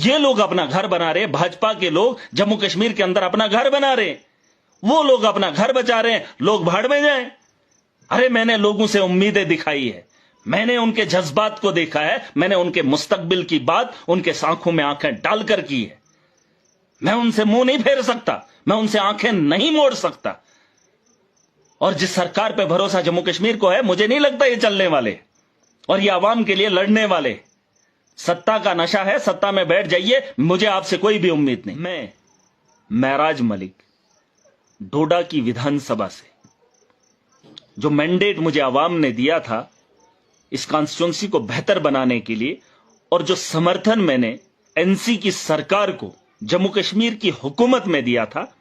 ये लोग अपना घर बना रहे, भाजपा के लोग जम्मू कश्मीर के अंदर अपना घर बना रहे, वो लोग अपना घर बचा रहे हैं, लोग भाड़ में जाएं। अरे मैंने लोगों से उम्मीदें दिखाई है, मैंने उनके जज्बात को देखा है, मैंने उनके मुस्तकबिल की बात उनके आंखों में आंखें डालकर की है। मैं उनसे मुंह नहीं फेर सकता, मैं उनसे आंखें नहीं मोड़ सकता। और जिस सरकार पे भरोसा जम्मू कश्मीर को है, मुझे नहीं लगता ये चलने वाले और ये आवाम के लिए लड़ने वाले। सत्ता का नशा है, सत्ता में बैठ जाइए, मुझे आपसे कोई भी उम्मीद नहीं। मैं महराज मलिक डोडा की विधानसभा से जो मैंडेट मुझे आवाम ने दिया था इस कॉन्स्टिट्यूंसी को बेहतर बनाने के लिए, और जो समर्थन मैंने एनसी की सरकार को जम्मू कश्मीर की हुकूमत में दिया था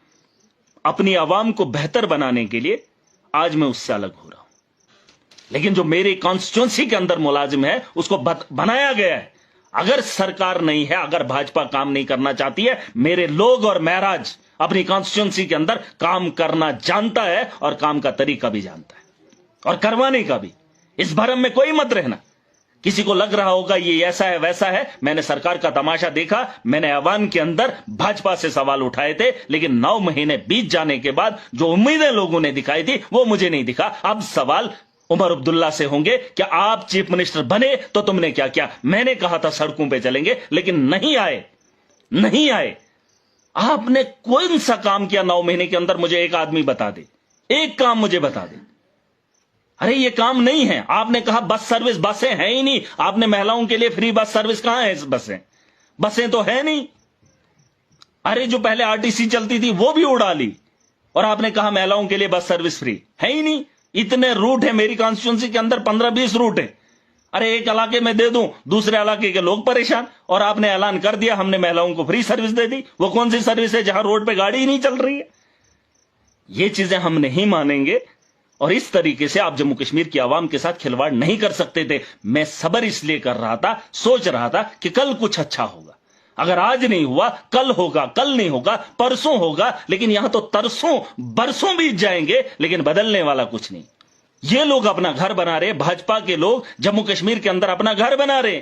अपनी आवाम को बेहतर बनाने के लिए, आज मैं उससे अलग हो रहा हूं। लेकिन जो मेरी कॉन्स्टिट्यूंसी के अंदर मुलाजिम है उसको बनाया गया है। अगर सरकार नहीं है, अगर भाजपा काम नहीं करना चाहती है, मेरे लोग और महराज अपनी कॉन्स्टिट्यूंसी के अंदर काम करना जानता है और काम का तरीका भी जानता है और करवाने का भी। इस भरम में कोई मत रहना। किसी को लग रहा होगा ये ऐसा है वैसा है, मैंने सरकार का तमाशा देखा, मैंने ऐवान के अंदर भाजपा से सवाल उठाए थे, लेकिन 9 महीने बीत जाने के बाद जो उम्मीदें लोगों ने दिखाई थी वो मुझे नहीं दिखा। अब सवाल उमर अब्दुल्ला से होंगे कि आप चीफ मिनिस्टर बने तो तुमने क्या किया। मैंने कहा था सड़कों पे चलेंगे, लेकिन नहीं आए, नहीं आए। आपने कौन सा काम किया 9 महीने के अंदर? मुझे एक आदमी बता दे, एक काम मुझे बता दे। अरे ये काम नहीं है। आपने कहा बस सर्विस, बसें हैं ही नहीं। आपने महिलाओं के लिए फ्री बस सर्विस, कहां है बसें? बसें तो है नहीं। अरे जो पहले आरटीसी चलती थी वो भी उड़ा ली और आपने कहा महिलाओं के लिए बस सर्विस फ्री, है ही नहीं। इतने रूट है मेरी कॉन्स्टिट्यूंसी के अंदर, 15-20 रूट है। अरे एक इलाके में दे दूं, दूसरे इलाके के लोग परेशान, और आपने ऐलान कर दिया हमने महिलाओं को फ्री सर्विस दे दी। वो कौन सी सर्विस है जहां रोड पे गाड़ी ही नहीं चल रही है? ये चीजें हम नहीं मानेंगे और इस तरीके से आप जम्मू कश्मीर की आवाम के साथ खिलवाड़ नहीं कर सकते थे। मैं सब्र इसलिए कर रहा था, सोच रहा था कि कल कुछ अच्छा होगा। अगर आज नहीं हुआ कल होगा, कल नहीं होगा परसों होगा, लेकिन यहां तो तरसों बरसों बीत जाएंगे, लेकिन बदलने वाला कुछ नहीं। ये लोग अपना घर बना रहे, भाजपा के लोग जम्मू कश्मीर के अंदर अपना घर बना रहे,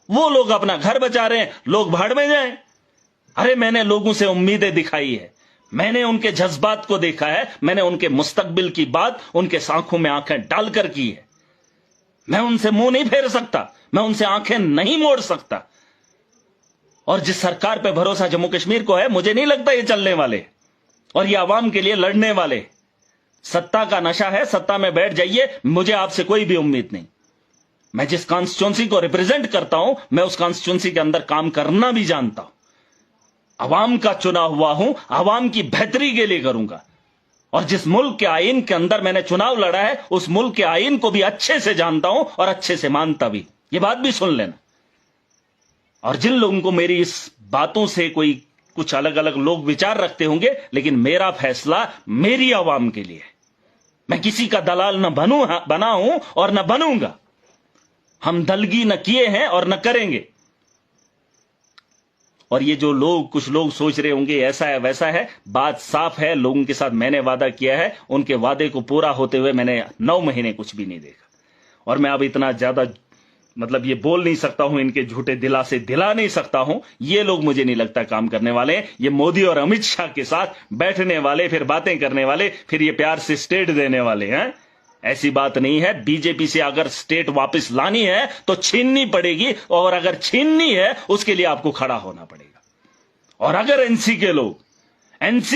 वो लोग अपना घर बचा रहे हैं, लोग भाड़ में जाएं। अरे मैंने लोगों से उम्मीदें दिखाई है, मैंने उनके जज्बात को देखा है, मैंने उनके मुस्तकबिल की बात उनके आंखों में आंखें डालकर की है। मैं उनसे मुंह नहीं फेर सकता, मैं उनसे आंखें नहीं मोड़ सकता। और जिस सरकार पे भरोसा जम्मू कश्मीर को है, मुझे नहीं लगता ये चलने वाले और ये आवाम के लिए लड़ने वाले। सत्ता का नशा है, सत्ता में बैठ जाइए, मुझे आपसे कोई भी उम्मीद नहीं। मैं जिस कॉन्स्टिट्यूंसी को रिप्रेजेंट करता हूं, मैं उस कॉन्स्टिट्यूंसी के अंदर काम करना भी जानता हूं। अवाम का चुना हुआ हूं, अवाम की बेहतरी के लिए करूंगा। और जिस मुल्क के आईन के अंदर मैंने चुनाव लड़ा है, उस मुल्क के आईन को भी अच्छे से जानता हूं और अच्छे से मानता भी। ये बात भी सुन लेना। और जिन लोगों को मेरी इस बातों से कोई कुछ अलग अलग लोग विचार रखते होंगे, लेकिन मेरा फैसला मेरी आवाम के लिए है। मैं किसी का दलाल न बना हूं और न बनूंगा। हम दलगी न किए हैं और न करेंगे। और ये जो लोग, कुछ लोग सोच रहे होंगे ऐसा है वैसा है, बात साफ है। लोगों के साथ मैंने वादा किया है, उनके वादे को पूरा होते हुए मैंने 9 महीने कुछ भी नहीं देखा। और मैं अब इतना ज्यादा ये बोल नहीं सकता हूं, इनके झूठे दिलासे दिला नहीं सकता हूं। ये लोग मुझे नहीं लगता काम करने वाले हैं। ये मोदी और अमित शाह के साथ बैठने वाले, फिर बातें करने वाले, फिर ये प्यार से स्टेट देने वाले हैं। ऐसी बात नहीं है। बीजेपी से अगर स्टेट वापस लानी है तो छीननी पड़ेगी, और अगर छीननी है उसके लिए आपको खड़ा होना पड़ेगा। और अगर एनसी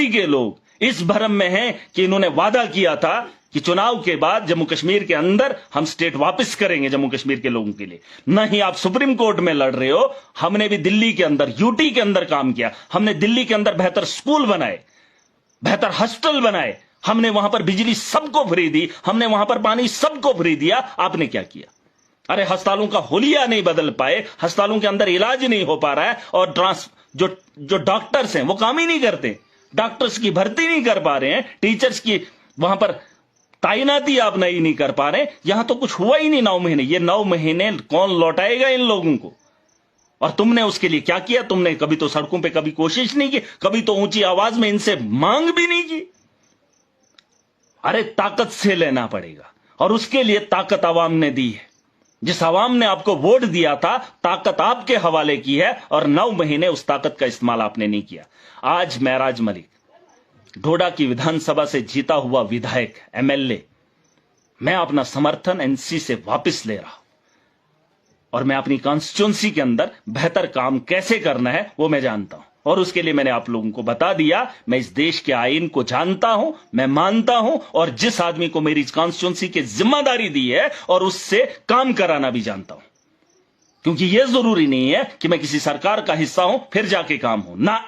के लोग इस भरम में हैं कि इन्होंने वादा किया था कि चुनाव के बाद जम्मू कश्मीर के अंदर हम स्टेट वापस करेंगे जम्मू कश्मीर के लोगों के लिए, नहीं, आप सुप्रीम कोर्ट में लड़ रहे हो। हमने भी दिल्ली के अंदर, यूटी के अंदर काम किया। हमने दिल्ली के अंदर बेहतर स्कूल बनाए, बेहतर हॉस्टल बनाए, हमने वहां पर बिजली सबको फ्री दी, हमने वहां पर पानी सबको फ्री दिया। आपने क्या किया? अरे अस्पतालों का हुलिया नहीं बदल पाए, अस्पतालों के अंदर इलाज नहीं हो पा रहा है, और जो डॉक्टर्स हैं वो काम ही नहीं करते, डॉक्टर्स की भर्ती नहीं कर पा रहे हैं, टीचर्स की वहां पर तैनाती आप नहीं कर पा रहे। यहां तो कुछ हुआ ही नहीं 9 महीने। ये 9 महीने कौन लौटाएगा इन लोगों को? और तुमने उसके लिए क्या किया? तुमने कभी तो सड़कों पे कभी कोशिश नहीं की, कभी तो ऊंची आवाज में इनसे मांग भी नहीं की। अरे ताकत से लेना पड़ेगा, और उसके लिए ताकत आवाम ने दी है। जिस आवाम ने आपको वोट दिया था, ताकत आपके हवाले की है और 9 महीने उस ताकत का इस्तेमाल आपने नहीं किया। आज महराज मलिक डोडा की विधानसभा से जीता हुआ विधायक, एमएलए, मैं अपना समर्थन एनसी से वापस ले रहा हूं और मैं अपनी कॉन्स्टिट्यूंसी के अंदर बेहतर काम कैसे करना है वो मैं जानता हूं और उसके लिए मैंने आप लोगों को बता दिया। मैं इस देश के आईन को जानता हूं, मैं मानता हूं और जिस आदमी को मेरी कॉन्स्टिट्यूंसी की जिम्मेदारी दी है और उससे काम कराना भी जानता हूं, क्योंकि यह जरूरी नहीं है कि मैं किसी सरकार का हिस्सा हूं फिर जाके काम हूं ना।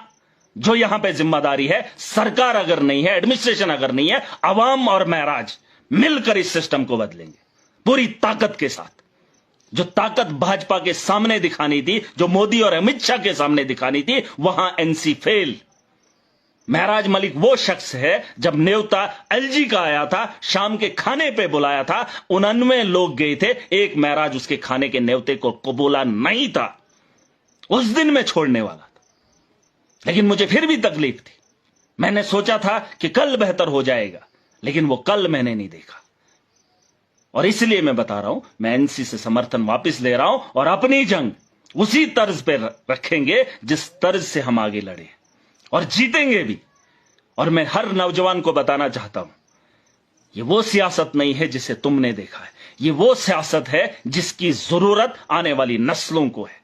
जो यहां पे जिम्मेदारी है, सरकार अगर नहीं है, एडमिनिस्ट्रेशन अगर नहीं है, अवाम और महराज मिलकर इस सिस्टम को बदलेंगे पूरी ताकत के साथ। जो ताकत भाजपा के सामने दिखानी थी, जो मोदी और अमित शाह के सामने दिखानी थी, वहां एनसी फेल। महराज मलिक वो शख्स है, जब न्योता एलजी का आया था, शाम के खाने पे बुलाया था, 99 लोग गए थे, एक महराज उसके खाने के न्योते को कबूला नहीं था। उस दिन मैं छोड़ने वाला था, लेकिन मुझे फिर भी तकलीफ थी। मैंने सोचा था कि कल बेहतर हो जाएगा, लेकिन वो कल मैंने नहीं देखा और इसलिए मैं बता रहा हूं, मैं एनसी से समर्थन वापस ले रहा हूं और अपनी जंग उसी तर्ज पे रखेंगे जिस तर्ज से हम आगे लड़े और जीतेंगे भी। और मैं हर नौजवान को बताना चाहता हूं, ये वो सियासत नहीं है जिसे तुमने देखा है, ये वो सियासत है जिसकी जरूरत आने वाली नस्लों को है।